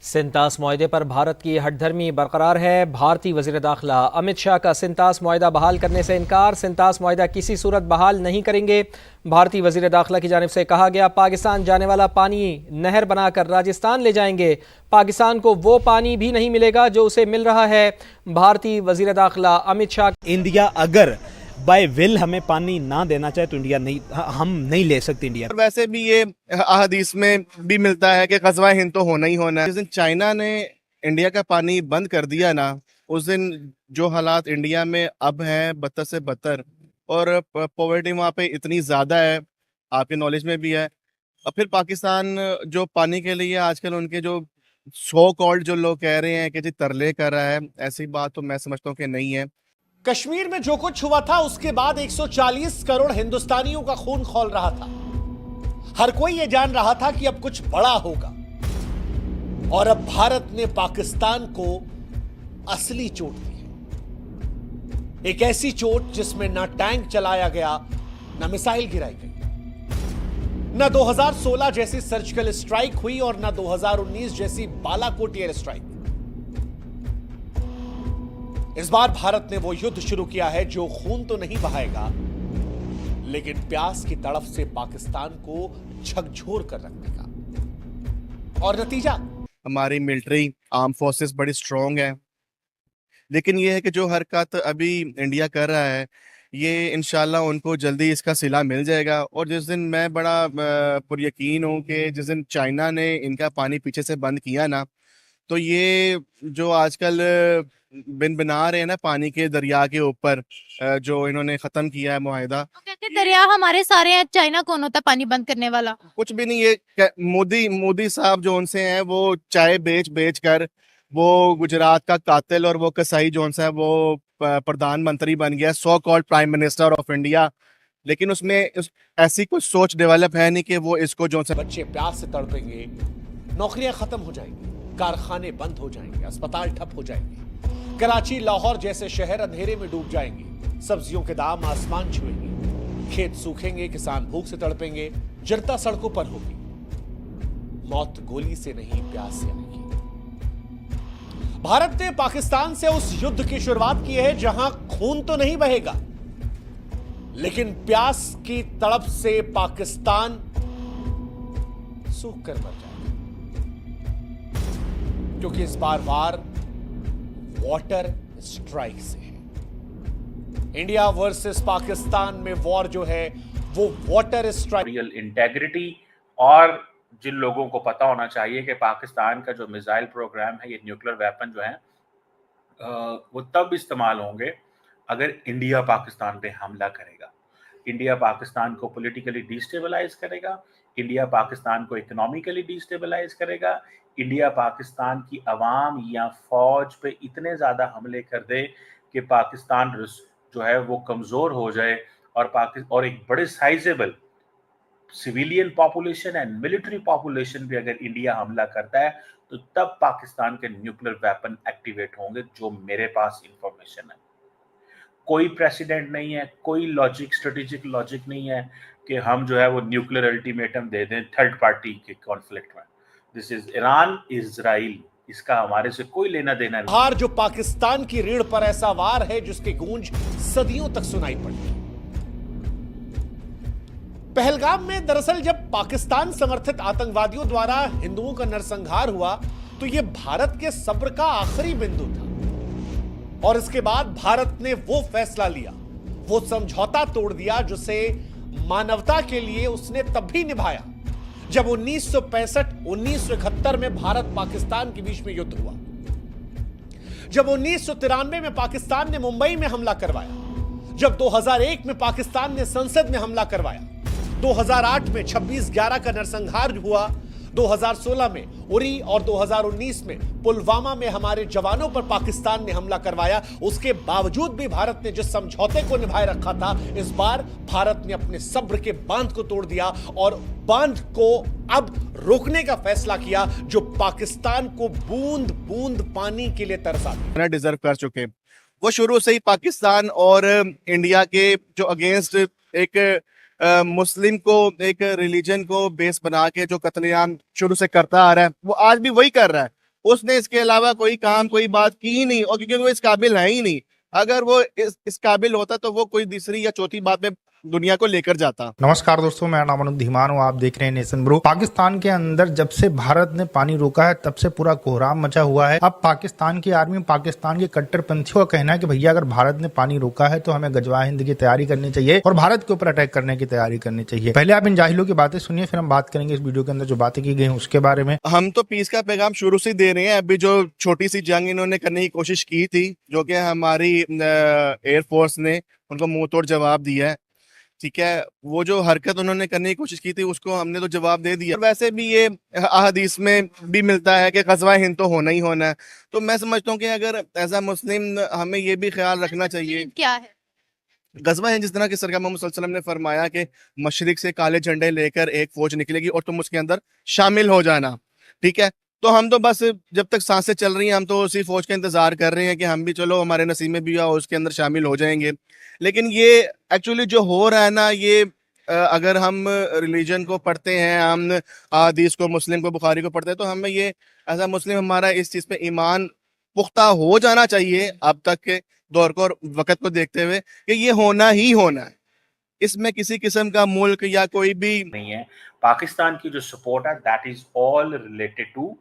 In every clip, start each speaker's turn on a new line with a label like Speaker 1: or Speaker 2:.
Speaker 1: सिंतास मुआहदे पर भारत की हठधर्मी बरकरार है। भारतीय वज़ीर दाखिला अमित शाह का सिंतास मुआहदा बहाल करने से इनकार। सिंतास मुआहदा किसी सूरत बहाल नहीं करेंगे। भारतीय वज़ीर दाखिला की जानिब से कहा गया, पाकिस्तान जाने वाला पानी नहर बनाकर राजस्थान ले जाएंगे। पाकिस्तान को वो पानी भी नहीं मिलेगा जो उसे मिल रहा है। भारतीय वज़ीर दाखिला अमित शाह।
Speaker 2: इंडिया अगर बाय विल हमें पानी ना देना चाहे तो इंडिया नहीं, हम नहीं ले सकते इंडिया।
Speaker 3: वैसे भी ये अहदीस में भी मिलता है कि ग़ज़वा हिंद तो होना ही होना है। जिस दिन चाइना ने इंडिया का पानी बंद कर दिया ना, उस दिन जो हालात इंडिया में अब हैं बदतर से बदतर, और पॉवर्टी वहाँ पे इतनी ज़्यादा है, आपके नॉलेज में भी है। और फिर पाकिस्तान जो पानी के लिए आजकल उनके जो सो कॉल्ड जो लोग कह रहे हैं कि जी तरले कर रहा है, ऐसी बात तो मैं समझता हूँ कि नहीं है।
Speaker 4: कश्मीर में जो कुछ हुआ था उसके बाद 140 करोड़ हिंदुस्तानियों का खून खौल रहा था। हर कोई यह जान रहा था कि अब कुछ बड़ा होगा, और अब भारत ने पाकिस्तान को असली चोट दी है। एक ऐसी चोट जिसमें ना टैंक चलाया गया, ना मिसाइल गिराई गई, ना 2016 जैसी सर्जिकल स्ट्राइक हुई और ना 2019 जैसी बालाकोट एयर स्ट्राइक। इस बार भारत ने वो युद्ध शुरू किया है जो खून तो नहीं बहाएगा, लेकिन प्यास की तड़फ से पाकिस्तान को झकझोर कर रख देगा। और नतीजा,
Speaker 3: हमारी मिलिट्री आर्म फोर्सेस बड़ी स्ट्रांग है, लेकिन ये है कि जो हरकत अभी इंडिया कर रहा है, ये इंशाल्लाह उनको जल्दी इसका सिला मिल जाएगा। और जिस दिन मैं बड़ा पुरयकीन हूँ कि जिस दिन चाइना ने इनका पानी पीछे से बंद किया ना, तो ये जो आजकल बिन बना रहे हैं ना पानी के दरिया के ऊपर, जो इन्होंने ख़त्म किया है मुआहिदा।
Speaker 5: तो कहते दरिया हमारे सारे हैं, चाइना कौन होता पानी बंद करने वाला?
Speaker 3: कुछ भी नहीं, ये मोदी साहब जो उनसे हैं, वो चाय बेच कर वो गुजरात का कातिल और वो कसाई जो सा है वो प्रधानमंत्री बन गया, so called prime minister of India. लेकिन उसमें ऐसी कुछ सोच डेवलप है नहीं कि वो इसको जो सा।
Speaker 4: बच्चे प्यास से तड़पेंगे, नौकरियां खत्म हो जाएंगी, कारखाने बंद हो जाएंगे, अस्पताल ठप हो जाएंगे, कराची लाहौर जैसे शहर अंधेरे में डूब जाएंगे, सब्जियों के दाम आसमान छुएंगे, खेत सूखेंगे, किसान भूख से तड़पेंगे, जनता सड़कों पर होगी। मौत गोली से नहीं, प्यास से नहीं। भारत ने पाकिस्तान से उस युद्ध की शुरुआत की है जहां खून तो नहीं बहेगा, लेकिन प्यास की तड़प से पाकिस्तान सूख कर मर जाएगा, क्योंकि इस बार वार वाटर स्ट्राइक से है। इंडिया वर्सेस पाकिस्तान में वॉर जो है वो वाटर स्ट्राइक।
Speaker 6: इंटेग्रिटी, और जिन लोगों को पता होना चाहिए कि पाकिस्तान का जो मिसाइल प्रोग्राम है, ये न्यूक्लियर वेपन जो है वो तब इस्तेमाल होंगे अगर इंडिया पाकिस्तान पे हमला करेगा। इंडिया पाकिस्तान को पॉलिटिकली डिस्टेबलाइज करेगा, इंडिया पाकिस्तान को इकोनॉमिकली डिस्टेबलाइज करेगा, इंडिया पाकिस्तान की आवाम या फौज पे इतने ज़्यादा हमले कर दे कि पाकिस्तान जो है वो कमज़ोर हो जाए, और एक बड़े sizeable civilian population and military population भी अगर इंडिया हमला करता है, तो तब पाकिस्तान के न्यूक्लियर वेपन एक्टिवेट होंगे, जो मेरे पास इंफॉर्मेशन है। कोई प्रेसिडेंट नहीं है, कोई लॉजिक, स्ट्रेटेजिक लॉजिक नहीं है कि हम जो है वो न्यूक्लियर अल्टीमेटम दे दें थर्ड पार्टी के कॉन्फ्लिक्ट में। दिस इज ईरान, इजराइल, इसका हमारे से कोई लेना देना नहीं।
Speaker 4: हार जो पाकिस्तान की रीढ़ पर ऐसा वार है जिसकी गूंज सदियों तक सुनाई पड़ती है। पहलगाम में दरअसल जब पाकिस्तान समर्थित आतंकवादियों द्वारा हिंदुओं का नरसंहार हुआ, तो यह भारत के सब्र का आखिरी बिंदु था। और इसके बाद भारत ने वो फैसला लिया, वो समझौता तोड़ दिया जिसे मानवता के लिए उसने तब भी निभाया जब 1965-1971 में भारत पाकिस्तान के बीच में युद्ध हुआ, जब 1993 में पाकिस्तान ने मुंबई में हमला करवाया, जब 2001 में पाकिस्तान ने संसद में हमला करवाया, 2008 में 26/11 का नरसंहार हुआ, 2016 में उरी और 2019 में पुलवामा में हमारे जवानों पर पाकिस्तान ने हमला करवाया। उसके बावजूद भी भारत ने जिस समझौते को निभाए रखा था, इस बार भारत ने अपने सब्र के बांध को तोड़ दिया और बांध को अब रोकने का फैसला किया, जो पाकिस्तान को बूंद बूंद पानी के लिए तरसा
Speaker 3: डिजर्व कर चुके। वो शुरू से ही पाकिस्तान और इंडिया के जो अगेंस्ट एक मुस्लिम को, एक रिलीजन को बेस बना के जो कत्लेआम शुरू से करता आ रहा है, वो आज भी वही कर रहा है। उसने इसके अलावा कोई काम कोई बात की ही नहीं, और क्योंकि वो इस काबिल है ही नहीं। अगर वो इस काबिल होता तो वो कोई तीसरी या चौथी बात में दुनिया को लेकर जाता।
Speaker 7: नमस्कार दोस्तों, मेरा नाम अनुप धीमान हूँ। आप देख रहे हैं नेशन ब्रो। पाकिस्तान के अंदर जब से भारत ने पानी रोका है तब से पूरा कोहराम मचा हुआ है। अब पाकिस्तान की आर्मी, पाकिस्तान के कट्टरपंथियों का कहना है कि भैया अगर भारत ने पानी रोका है तो हमें गजवा हिंद की तैयारी करनी चाहिए और भारत के ऊपर अटैक करने की तैयारी करनी चाहिए। पहले आप इन जाहिलों की बातें सुनिए, फिर हम बात करेंगे इस वीडियो के अंदर जो बातें की गई हैं उसके बारे में।
Speaker 3: हम तो पीस का पैगाम शुरू से दे रहे हैं। अभी जो छोटी सी जंग इन्होंने करने की कोशिश की थी, जो कि हमारी एयरफोर्स ने उनको मुंह तोड़ जवाब दिया है, ठीक है। वो जो हरकत उन्होंने करने की कोशिश की थी उसको हमने तो जवाब दे दिया। वैसे भी ये अहदीस में भी मिलता है कि ग़ज़वा हिंद तो होना ही होना है। तो मैं समझता हूँ कि अगर एज अ मुस्लिम हमें ये भी ख्याल रखना चाहिए।
Speaker 5: क्या है
Speaker 3: ग़ज़वा हिंद जिस तरह कि सरकार मोहम्मद सल्लल्लाहु अलैहि वसल्लम ने फरमाया कि मशरिक से काले झंडे लेकर एक फौज निकलेगी और तुम उसके अंदर शामिल हो जाना, ठीक है। तो हम तो बस जब तक सांसें चल रही हैं हम तो उसी फौज का इंतजार कर रहे हैं कि हम भी चलो हमारे नसीब में भी हुआ उसके अंदर शामिल हो जाएंगे। लेकिन ये एक्चुअली जो हो रहा है ना, ये अगर हम रिलीजन को पढ़ते हैं, हम हदीस को, मुस्लिम को, बुखारी को पढ़ते हैं, तो हमें ये एज अ मुस्लिम हमारा इस चीज़ पे ईमान पुख्ता हो जाना चाहिए अब तक के दौर को और वक़्त को देखते हुए कि ये होना ही होना है। इसमें किसी किस्म का मुल्क या कोई भी
Speaker 6: नहीं है। पाकिस्तान की जो सपोर्ट है that is all related to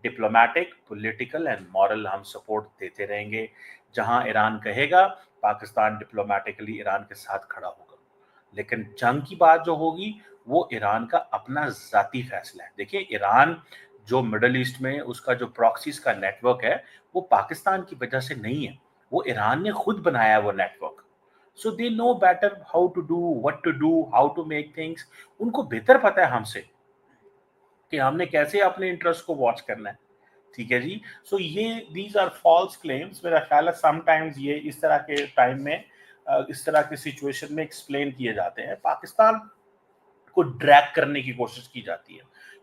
Speaker 6: diplomatic, political and moral. हम सपोर्ट देते रहेंगे। जहां ईरान कहेगा पाकिस्तान डिप्लोमेटिकली ईरान के साथ खड़ा होगा, लेकिन जंग की बात जो होगी वो ईरान का अपना जाती फैसला है। देखिए, ईरान जो मिडल ईस्ट में उसका जो प्रॉक्सीज का नेटवर्क है वो पाकिस्तान की वजह से नहीं है, वो ईरान ने खुद बनाया वो network. So they know better how to do, what to do, how to make things. उनको बेहतर पता है हमसे कि हमने कैसे अपने इंटरेस्ट को वॉच करना है, ठीक है जी। सो ये दीज आर फॉल्स क्लेम्स। मेरा ख्याल है समटाइम्स ये इस तरह के टाइम में इस तरह की सिचुएशन में एक्सप्लेन किए जाते हैं, पाकिस्तान को ड्रैग करने की कोशिश की जाती है,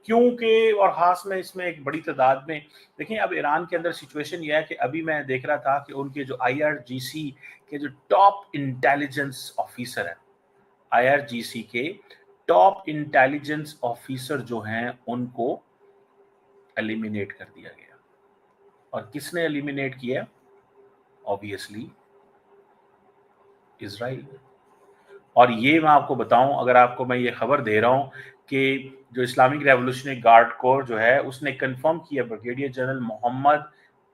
Speaker 6: क्योंकि और खास में इसमें एक बड़ी तादाद में देखिए अब ईरान के अंदर सिचुएशन यह है कि अभी मैं देख रहा था कि उनके जो IRGC के जो टॉप इंटेलिजेंस ऑफिसर हैं, IRGC के टॉप इंटेलिजेंस ऑफिसर जो हैं उनको एलिमिनेट कर दिया गया। और किसने एलिमिनेट किया? Obviously Israel. और ये मैं आपको बताऊं, अगर आपको मैं ये खबर दे रहा हूं कि जो इस्लामिक रेवोल्यूशनरी गार्ड कोर जो है उसने कंफर्म किया, brigadier general Mohammad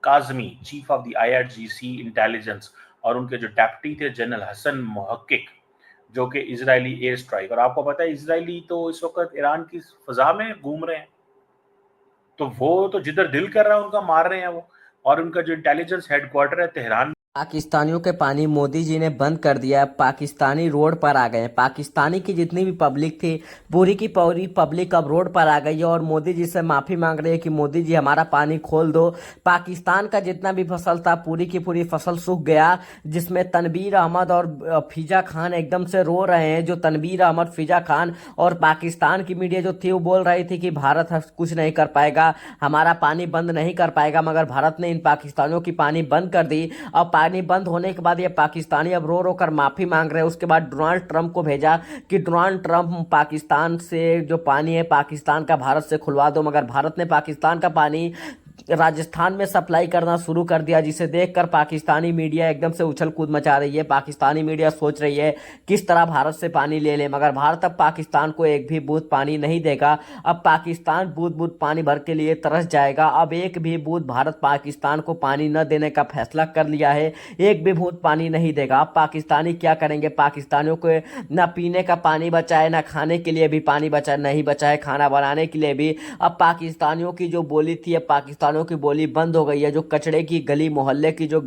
Speaker 6: Kazmi, chief of the IRGC intelligence, और उनके जो डेप्टी थे जनरल हसन मुहक्किक, जो कि इजरायली एयर स्ट्राइक। और आपको पता है इजरायली तो इस वक्त ईरान की फजा में घूम रहे हैं, तो वो तो जिधर दिल कर रहा है उनका मार रहे हैं वो। और उनका जो इंटेलिजेंस हेडक्वार्टर है तेहरान।
Speaker 8: पाकिस्तानियों के पानी मोदी जी ने बंद कर दिया है। पाकिस्तानी रोड पर आ गए हैं। पाकिस्तानी की जितनी भी पब्लिक थी पूरी की पूरी पब्लिक अब रोड पर आ गई है और मोदी जी से माफ़ी मांग रही है कि मोदी जी हमारा पानी खोल दो। पाकिस्तान का जितना भी फसल था पूरी की पूरी फसल सूख गया, जिसमें तनवीर अहमद और फिजा खान एकदम से रो रहे हैं। जो तनवीर अहमद, फिजा खान और पाकिस्तान की मीडिया जो थी वो बोल रही थी कि भारत कुछ नहीं कर पाएगा, हमारा पानी बंद नहीं कर पाएगा, मगर भारत ने इन पाकिस्तानियों की पानी बंद कर दी। और पानी बंद होने के बाद ये पाकिस्तानी अब रो रो कर माफ़ी मांग रहे हैं। उसके बाद डोनाल्ड ट्रंप को भेजा कि डोनाल्ड ट्रंप पाकिस्तान से जो पानी है पाकिस्तान का भारत से खुलवा दो, मगर भारत ने पाकिस्तान का पानी राजस्थान में सप्लाई करना शुरू कर दिया, जिसे देखकर पाकिस्तानी मीडिया एकदम से उछल कूद मचा रही है। पाकिस्तानी मीडिया सोच रही है किस तरह भारत से पानी ले ले, मगर भारत अब पाकिस्तान को एक भी बूंद पानी नहीं देगा। अब पाकिस्तान बूंद बूंद पानी भर के लिए तरस जाएगा। अब एक भी बूंद भारत पाकिस्तान को पानी न देने का फैसला कर लिया है, एक भी बूंद पानी नहीं देगा। अब पाकिस्तानी क्या करेंगे? पाकिस्तानियों को न पीने का पानी बचा है, न खाने के लिए भी पानी नहीं बचा है, खाना बनाने के लिए भी। अब पाकिस्तानियों की जो बोली थी, अब पाकिस्तानियों की बोली बंद हो गई है। जो कचड़े की गली मोहल्ले की जो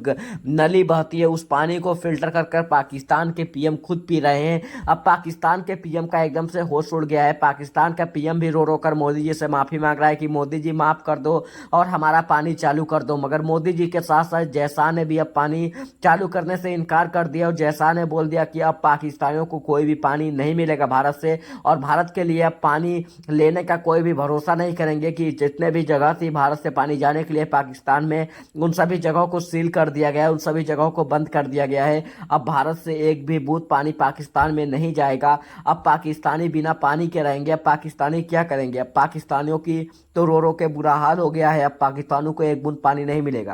Speaker 8: नली बहती है उस पानी को फिल्टर कर पाकिस्तान के PM खुद पी रहे हैं। अब पाकिस्तान के PM का एकदम से होश उड़ गया है। पाकिस्तान का PM भी रो रो कर मोदी जी से माफ़ी मांग रहा है कि मोदी जी माफ़ कर दो और हमारा पानी चालू कर दो। मगर मोदी जी के साथ साथ जयशाह ने भी अब पानी चालू करने से इनकार कर दिया और जयशाह ने बोल दिया कि अब पाकिस्तानियों को कोई भी पानी नहीं मिलेगा भारत से, और भारत के लिए अब पानी लेने का कोई भी भरोसा नहीं करेंगे कि जितने भी जगह थी भारत से पानी पानी जाने के लिए पाकिस्तान में उन सभी जगहों को सील कर दिया गया है, उन सभी जगहों को बंद कर दिया गया है। अब भारत से एक भी बूंद पानी पाकिस्तान में नहीं जाएगा। अब पाकिस्तानी बिना पानी के रहेंगे। अब पाकिस्तानी क्या करेंगे? अब पाकिस्तानियों की तो रो रो के बुरा हाल हो गया है। अब पाकिस्तानियों को एक बूंद पानी नहीं मिलेगा।